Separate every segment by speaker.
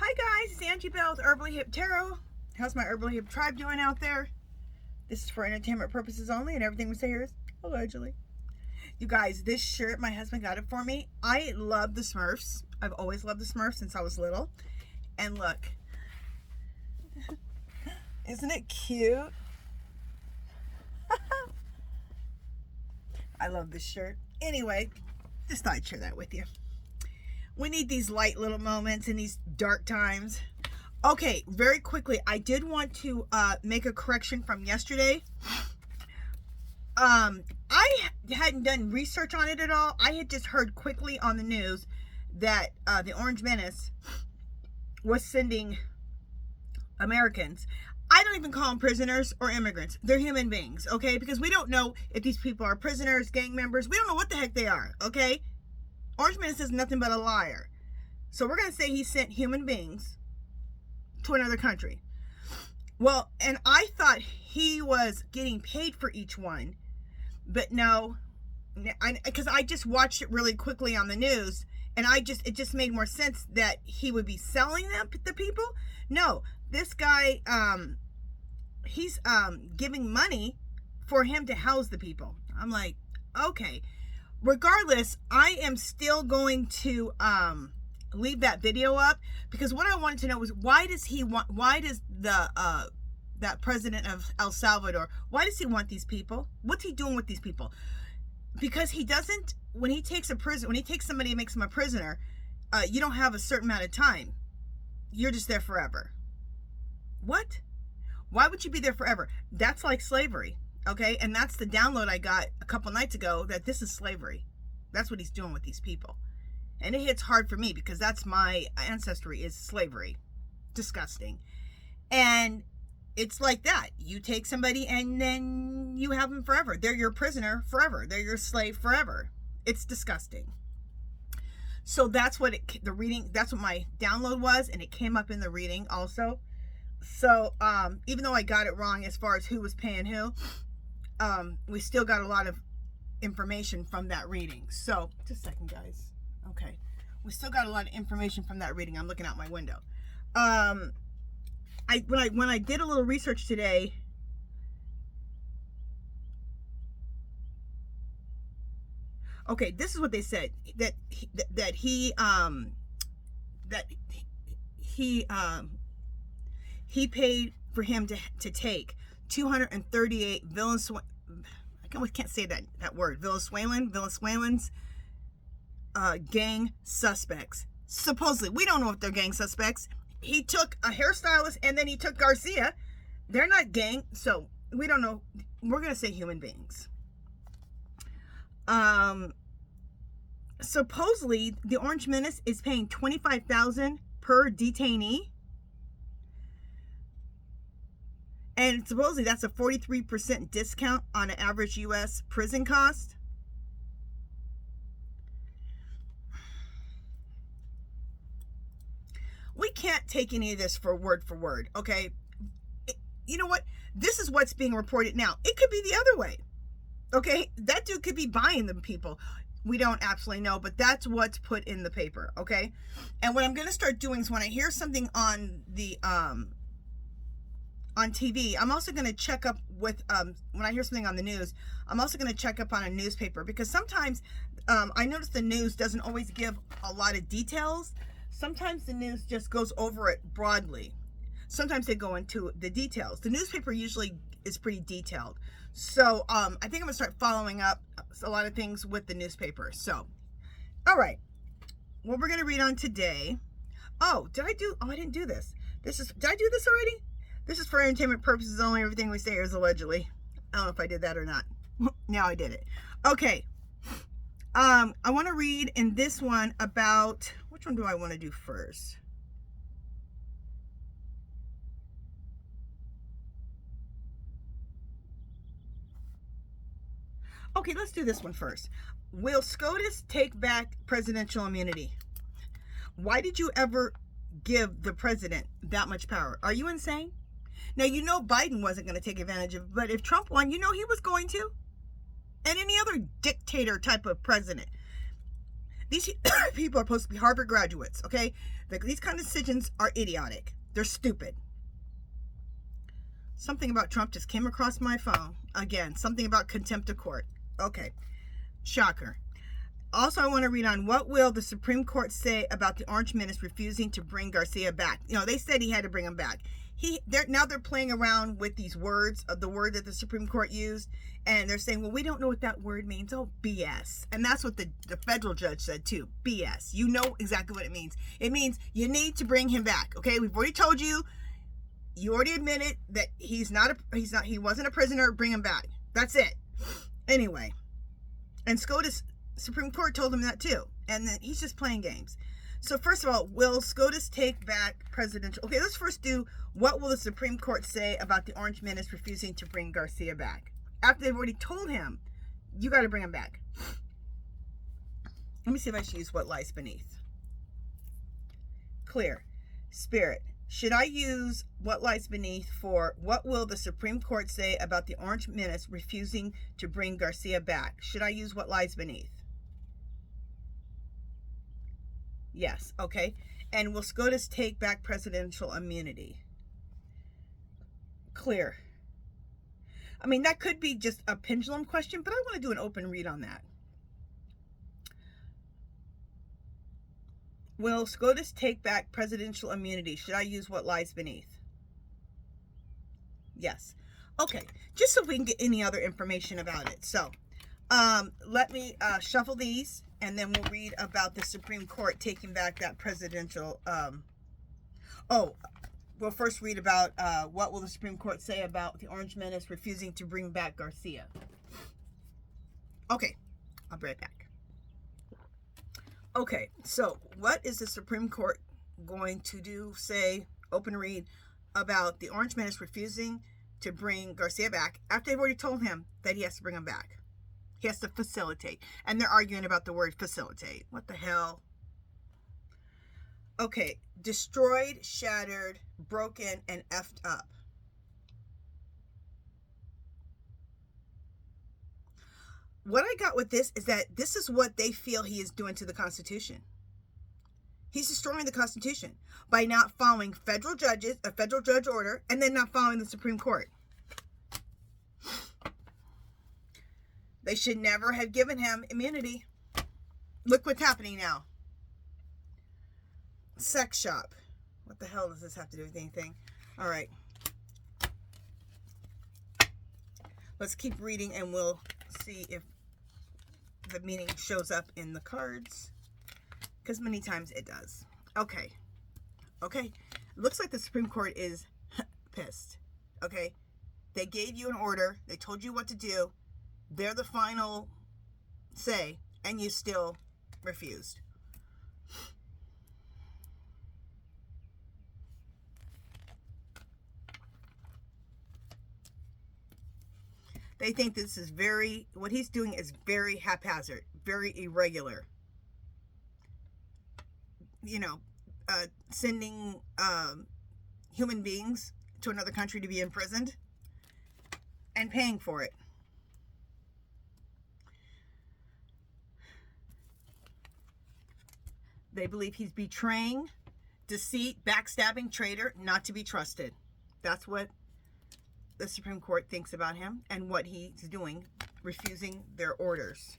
Speaker 1: Hi guys, it's Angie Bell with HerballyHipTarot. How's my Herbally Hip tribe doing out there? This is for entertainment purposes only, and everything we say here is allegedly. You guys, this shirt, my husband got it for me. I love the Smurfs. I've always loved the Smurfs since I was little. And look, isn't it cute? I love this shirt. Anyway, just thought I'd share that with you. We need these light little moments in these dark times. Okay, very quickly, I did want to make a correction from yesterday. I hadn't done research on it at all. I had just heard quickly on the news that the Orange Menace was sending Americans. I don't even call them prisoners or immigrants. They're human beings, okay? Because we don't know if these people are prisoners, gang members. We don't know what the heck they are, okay? Orange Menace is nothing but a liar. So we're going to say he sent human beings to another country. Well, and I thought he was getting paid for each one. But no, because I just watched it really quickly on the news. And it just made more sense that he would be selling them, the people. No, this guy, he's giving money for him to house the people. I'm like, okay. Regardless, I am still going to leave that video up, because what I wanted to know was why does the that president of El Salvador, why does he want these people? What's he doing with these people? Because he doesn't, when he takes somebody and makes them a prisoner, you don't have a certain amount of time. You're just there forever. What? Why would you be there forever? That's like slavery. Okay, and that's the download I got a couple nights ago, that this is slavery. That's what he's doing with these people. And it hits hard for me because that's my ancestry, is slavery. Disgusting. And it's like that. You take somebody and then you have them forever. They're your prisoner forever. They're your slave forever. It's disgusting. So that's what that's what my download was, and it came up in the reading also. So even though I got it wrong as far as who was paying who, we still got a lot of information from that reading. So just a second, guys. Okay, we still got a lot of information from that reading. I'm looking out my window. When I did a little research today, okay, this is what they said, that he paid for him to take 238 I can't say that word. Venezuelans gang suspects. Supposedly, we don't know if they're gang suspects. He took a hairstylist and then he took Garcia. They're not gang, so we don't know. We're gonna say human beings. Supposedly, the Orange Menace is paying $25,000 per detainee. And supposedly that's a 43% discount on an average U.S. prison cost. We can't take any of this for word, okay? You know what? This is what's being reported now. It could be the other way, okay? That dude could be buying them people. We don't absolutely know, but that's what's put in the paper, okay? And what I'm going to start doing is when I hear something on the on TV, I'm also going to check up with, when I hear something on the news, I'm also going to check up on a newspaper, because sometimes I notice the news doesn't always give a lot of details. Sometimes the news just goes over it broadly. Sometimes they go into the details. The newspaper usually is pretty detailed. So I think I'm going to start following up a lot of things with the newspaper. So, all right. What we're going to read on today. I didn't do this. Did I do this already? This is for entertainment purposes only. Everything we say here is allegedly. I don't know if I did that or not. Now I did it. Okay. I want to read in this one about, which one do I want to do first? Okay, let's do this one first. Will Scotus take back presidential immunity? Why did you ever give the president that much power? Are you insane? Now, you know Biden wasn't going to take advantage of it, but if Trump won, you know he was going to. And any other dictator type of president. These people are supposed to be Harvard graduates, okay? These kind of decisions are idiotic. They're stupid. Something about Trump just came across my phone. Again, something about contempt of court. Okay. Shocker. Also, I want to read on what will the Supreme Court say about the Orange Menace refusing to bring Garcia back. You know, they said he had to bring him back. Now they're playing around with these words, of the word that the Supreme Court used, and they're saying, well, we don't know what that word means. Oh, BS. And that's what the federal judge said too. BS. You know exactly what it means. It means you need to bring him back. Okay, we've already told you. You already admitted that he wasn't a prisoner. Bring him back. That's it. Anyway, and Scotus, Supreme Court told him that too, and then he's just playing games. So first of all, will Scotus take back presidential? Okay, let's first do what will the Supreme Court say about the Orange Menace refusing to bring Garcia back after they've already told him you got to bring him back. Let me see if I should use what lies beneath. Clear. Spirit. Should I use what lies beneath for what will the Supreme Court say about the Orange Menace refusing to bring Garcia back? Should I use what lies beneath? Yes. Okay. And will SCOTUS take back presidential immunity? Clear. I mean, that could be just a pendulum question, but I want to do an open read on that. Will SCOTUS take back presidential immunity? Should I use what lies beneath? Yes. Okay. Just so we can get any other information about it. So, let me shuffle these, and then we'll read about the Supreme Court taking back that presidential... we'll first read about what will the Supreme Court say about the Orange Menace refusing to bring back Garcia. Okay. I'll be right back. Okay, so what is the Supreme Court going to do, say, open read, about the Orange Menace refusing to bring Garcia back after they've already told him that he has to bring him back? He has to facilitate. And they're arguing about the word facilitate. What the hell? Okay, destroyed, shattered, broken, and effed up. What I got with this is that this is what they feel he is doing to the Constitution. He's destroying the Constitution by not following federal judges, a federal judge order, and then not following the Supreme Court. They should never have given him immunity. Look what's happening now. Sex shop. What the hell does this have to do with anything? All right. Let's keep reading and we'll see if the meaning shows up in the cards, because many times it does. Okay. Looks like the Supreme Court is pissed. Okay. They gave you an order. They told you what to do. They're the final say, and you still refused. They think this is what he's doing is very haphazard, very irregular. You know, sending human beings to another country to be imprisoned and paying for it. They believe he's betraying, deceit, backstabbing, traitor, not to be trusted. That's what the Supreme Court thinks about him and what he's doing, refusing their orders.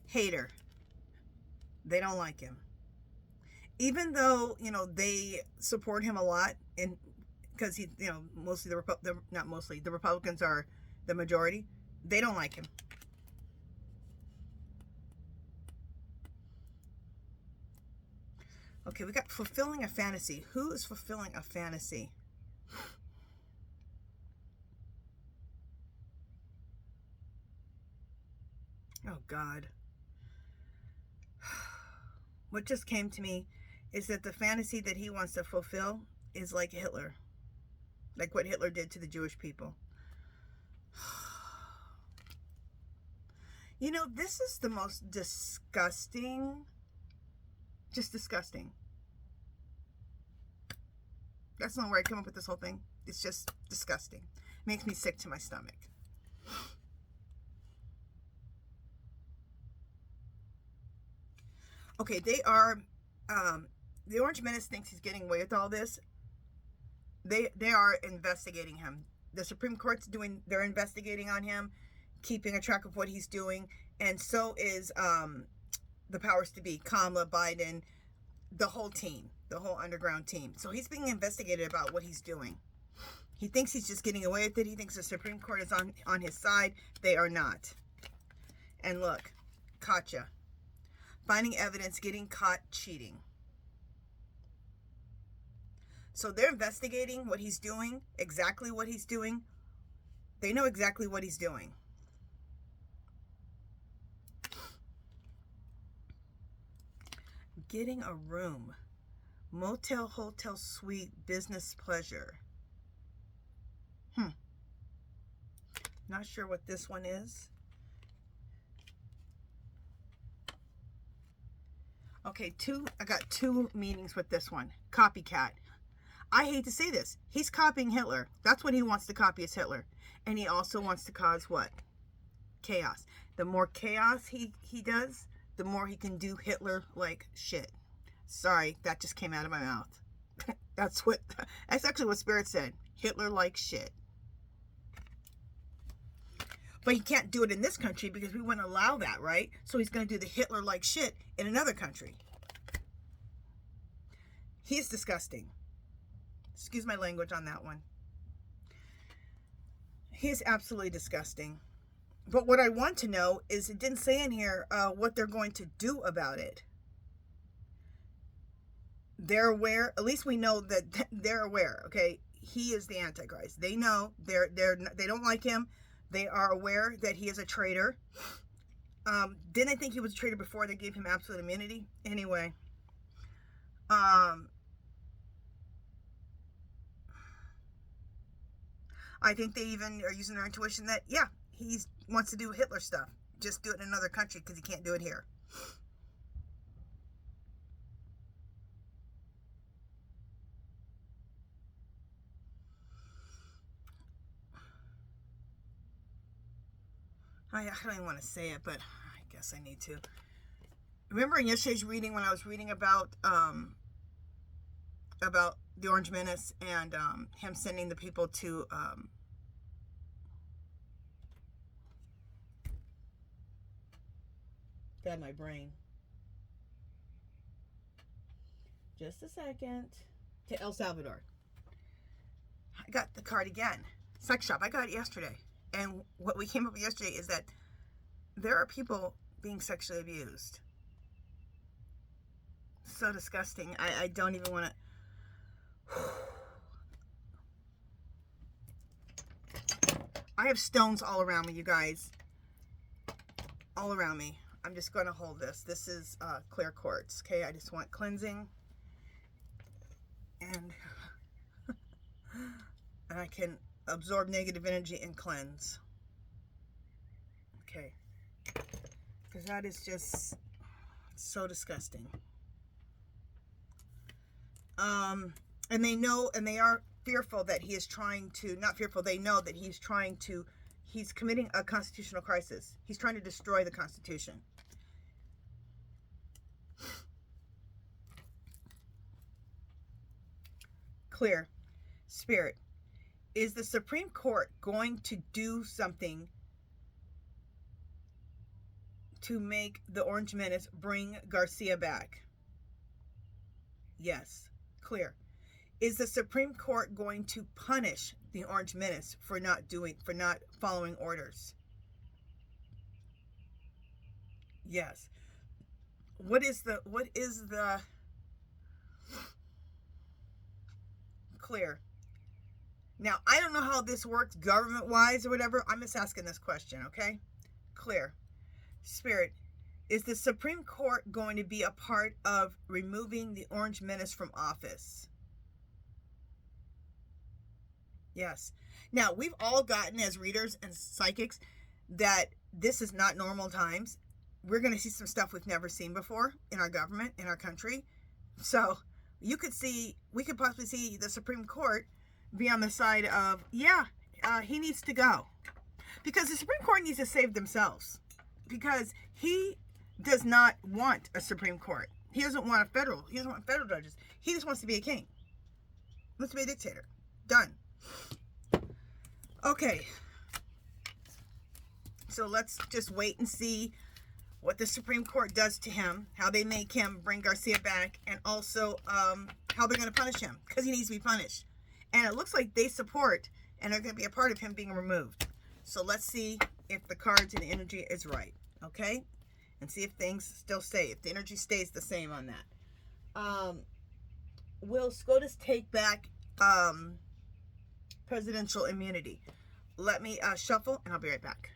Speaker 1: Hater. They don't like him. Even though, you know, they support him a lot, and because he, you know, the Republicans are the majority, they don't like him. Okay, we got fulfilling a fantasy. Who is fulfilling a fantasy? Oh, God. What just came to me is that the fantasy that he wants to fulfill is like Hitler. Like what Hitler did to the Jewish people. You know, this is the most disgusting... Just disgusting. That's not where I come up with this whole thing. It's just disgusting. Makes me sick to my stomach. Okay, they are, the Orange Menace thinks he's getting away with all this. They are investigating him. The Supreme Court's they're investigating on him, keeping a track of what he's doing, and so is the powers to be, Kamala, Biden, the whole team, the whole underground team. So he's being investigated about what he's doing. He thinks he's just getting away with it. He thinks the Supreme Court is on his side. They are not. And look, gotcha. Finding evidence, getting caught cheating. So they're investigating what he's doing, exactly what he's doing. They know exactly what he's doing. Getting a room. Motel, hotel, suite, business pleasure. Not sure what this one is. Okay, I got two meanings with this one. Copycat. I hate to say this. He's copying Hitler. That's what he wants to copy, is Hitler. And he also wants to cause what? Chaos. The more chaos he does, the more he can do Hitler-like shit. Sorry, that just came out of my mouth. That's actually what Spirit said. Hitler-like shit. But he can't do it in this country because we wouldn't allow that, right? So he's going to do the Hitler-like shit in another country. He's disgusting. Excuse my language on that one. He's absolutely disgusting. But what I want to know is, it didn't say in here what they're going to do about it. They're aware. At least we know that they're aware. Okay, he is the Antichrist. They know. They don't like him. They are aware that he is a traitor. Didn't they think he was a traitor before they gave him absolute immunity? Anyway. I think they even are using their intuition that, yeah, he wants to do Hitler stuff. Just do it in another country because he can't do it here. I don't even want to say it, but I guess I need to. Remember in yesterday's reading when I was reading about the Orange Menace and him sending the people to got my brain. Just a second. To El Salvador. I got the card again. Sex shop. I got it yesterday. And what we came up with yesterday is that there are people being sexually abused. So disgusting. I don't even want to. I have stones all around me, you guys. All around me. I'm just going to hold this. This is clear quartz. Okay, I just want cleansing. And I can absorb negative energy and cleanse. Okay. Because that is just so disgusting. And they know, and they are fearful that he is trying to, not fearful, they know that he's trying to, he's committing a constitutional crisis. He's trying to destroy the Constitution. Clear. Spirit. Is the Supreme Court going to do something to make the Orange Menace bring Garcia back? Yes. Clear. Is the Supreme Court going to punish the Orange Menace for not following orders? Yes. What is the clear? Now, I don't know how this works government-wise or whatever. I'm just asking this question, okay? Clear. Spirit, is the Supreme Court going to be a part of removing the Orange Menace from office? Yes. Now, we've all gotten, as readers and psychics, that this is not normal times. We're going to see some stuff we've never seen before in our government, in our country. So, we could possibly see the Supreme Court be on the side of, yeah, he needs to go. Because the Supreme Court needs to save themselves. Because he does not want a Supreme Court. He doesn't want he doesn't want federal judges. He just wants to be a king. He wants to be a dictator. Done. Okay. So let's just wait and see what the Supreme Court does to him, how they make him bring Garcia back, and also how they're going to punish him, because he needs to be punished. And it looks like they support and are going to be a part of him being removed. So let's see if the cards and the energy is right, okay? And see if things still stay, if the energy stays the same on that. Will Scotus take back presidential immunity? Let me shuffle, and I'll be right back.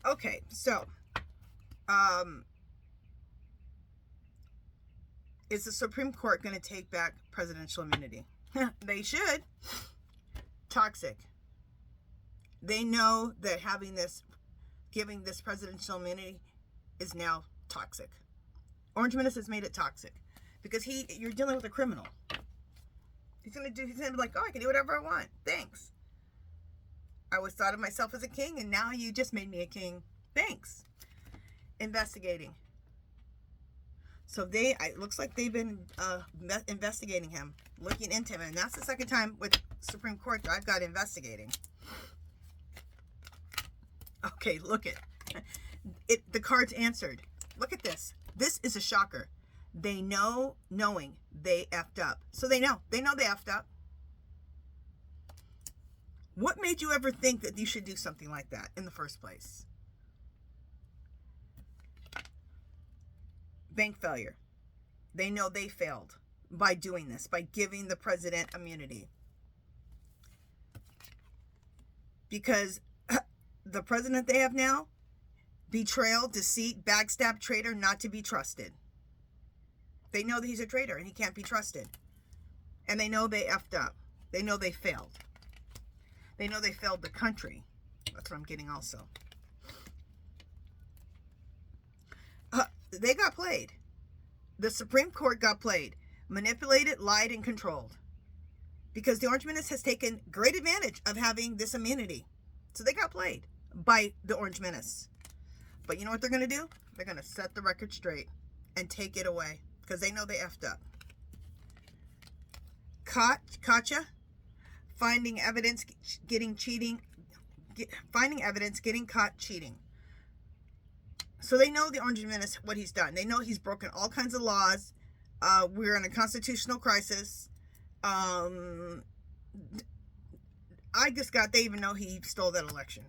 Speaker 1: Okay, so is the Supreme Court going to take back presidential immunity? They should. Toxic. They know that giving this presidential immunity is now toxic. Orange Menace has made it toxic because you're dealing with a criminal. He's gonna be like, oh, I can do whatever I want. Thanks. I always thought of myself as a king, and now you just made me a king. Thanks. Investigating. So it looks like they've been investigating him, looking into him, and that's the second time with Supreme Court that I've got investigating. Okay, look it. The cards answered. Look at this. This is a shocker. They knowing they effed up. So they know they effed up. What made you ever think that you should do something like that in the first place? Bank failure. They know they failed by doing this, by giving the president immunity. Because the president they have now, betrayal, deceit, backstab, traitor, not to be trusted. They know that he's a traitor and he can't be trusted. And they know they effed up. They know they failed. They know they failed the country. That's what I'm getting also. They got played. The Supreme Court got played. Manipulated, lied, and controlled. Because the Orange Menace has taken great advantage of having this immunity. So they got played by the Orange Menace. But you know what they're going to do? They're going to set the record straight and take it away. Because they know they effed up. Gotcha. Finding evidence, getting caught cheating. So they know the Orange Menace, what he's done. They know he's broken all kinds of laws. We're in a constitutional crisis. They even know he stole that election.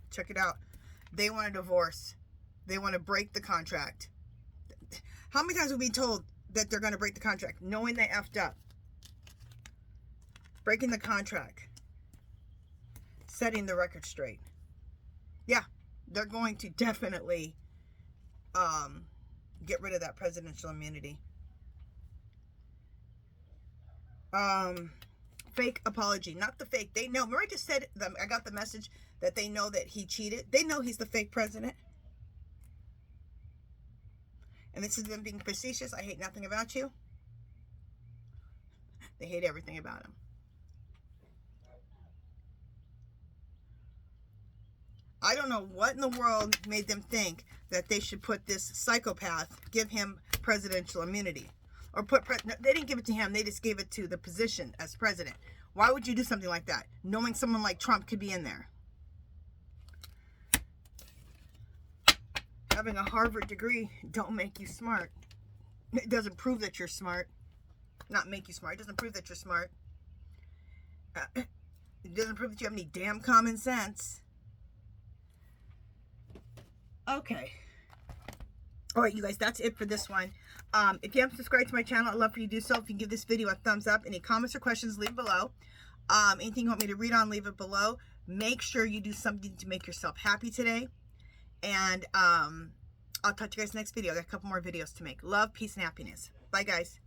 Speaker 1: Check it out. They want a divorce. They want to break the contract. How many times have we been told that they're going to break the contract, knowing they effed up? Breaking the contract. Setting the record straight. Yeah, they're going to definitely get rid of that presidential immunity. Fake apology. Not the fake. They know. Remember I just said, I got the message that they know that he cheated. They know he's the fake president. And this is them being facetious. I hate nothing about you. They hate everything about him. I don't know what in the world made them think that they should put this psychopath, give him presidential immunity. Or they didn't give it to him. They just gave it to the position as president. Why would you do something like that, knowing someone like Trump could be in there? Having a Harvard degree don't make you smart. It doesn't prove that you're smart. Not make you smart. It doesn't prove that you're smart. It doesn't prove that you have any damn common sense. Okay. All right, you guys, that's it for this one. If you haven't subscribed to my channel, I'd love for you to do so. If you can give this video a thumbs up. Any comments or questions, leave below. Anything you want me to read on, leave it below. Make sure you do something to make yourself happy today. And I'll talk to you guys next video. I got a couple more videos to make. Love, peace, and happiness. Bye, guys.